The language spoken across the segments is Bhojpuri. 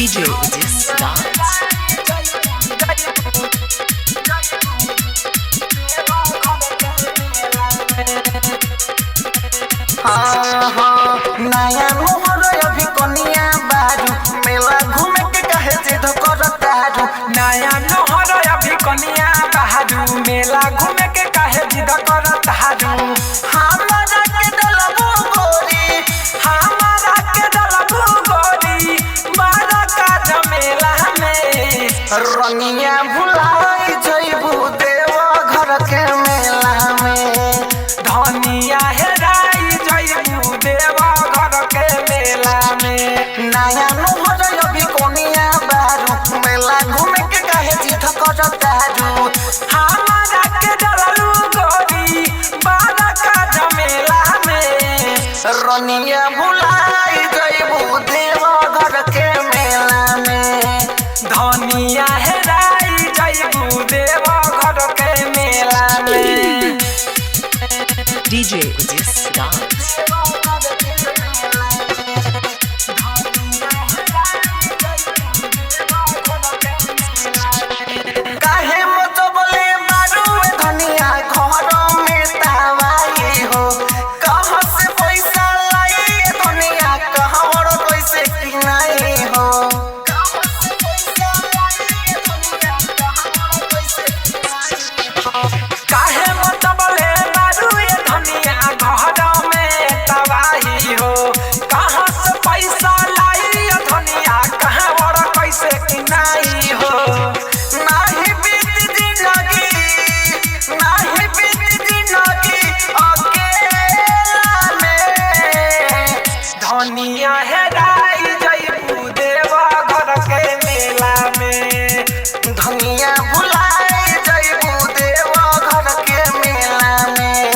DJ Udis Dance. नया मोहर अभी कनिया बारू मेला घूमे के कहे जिद करतारू। नया नहर अभी कनिया बहारू मेला घूमे के काहे जिद करतारू। हमारा के डलबू गोरी, हमारा के डलबू गोरी मारा का झमेला में रनिया भुलाई जइबू देव घर के मेला में। धनिया हेराई जइबू देवा घर के मेला में। नया मोहर अभी कनिया बारू मेला घूमे के कहे जिद करतारू। हमारा के डलबू गोरी मारा का झमेला में रनिया भुलाई जइबू देव घर के मेला में। धनिया हेराई जइबू देवा घर के मेला में। DJ Udis Dance. काहे मचबले बारू धनिया घर में तावाई हो। कहाँ से पैसा लाई धनिया कहवर कैसे किनाई हो। काहे मतबले बारू ये धनिया घर में तबाही हो। कहाँ से पैसा लाई ये धनिया कहाँ बड़ कैसे किनाई हो। नाही बीत जिंदगी, नाही बीत जिंदगी अकेला में। धनिया हेराई जइबू देवा घर के मेला में। धनिया भुलाई जइबू देव घर के मेला में।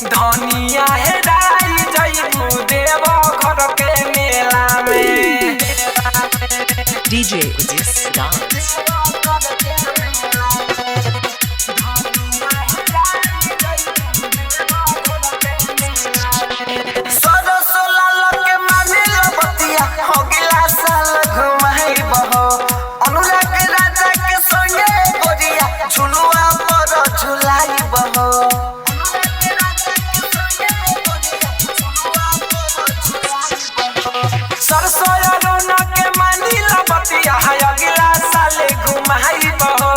धनिया हेराई जइबू देवा घर के मेला में। DJ Udis Dance. सरसो लाल के मानिल बतिया अगला साल घुमाइब हो। अनुराग राजा के संगे गोरिया झुलुआ पर झुलाइब हो। सरसों अरुण के मानिल बतिया अगला साल घुमाइब हो।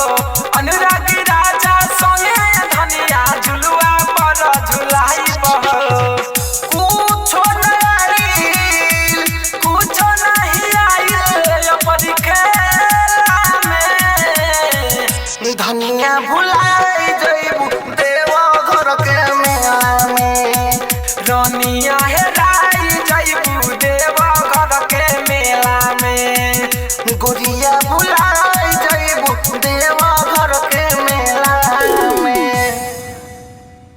अनुराग राजा संगे धनिया झुलुआ पर झुलाइब हो। कुछो नहीं, कुछो नहीं आइल अपनी खेला में। धनिया भुलाई जइबू देव घर के मेला में। रनिया हेरा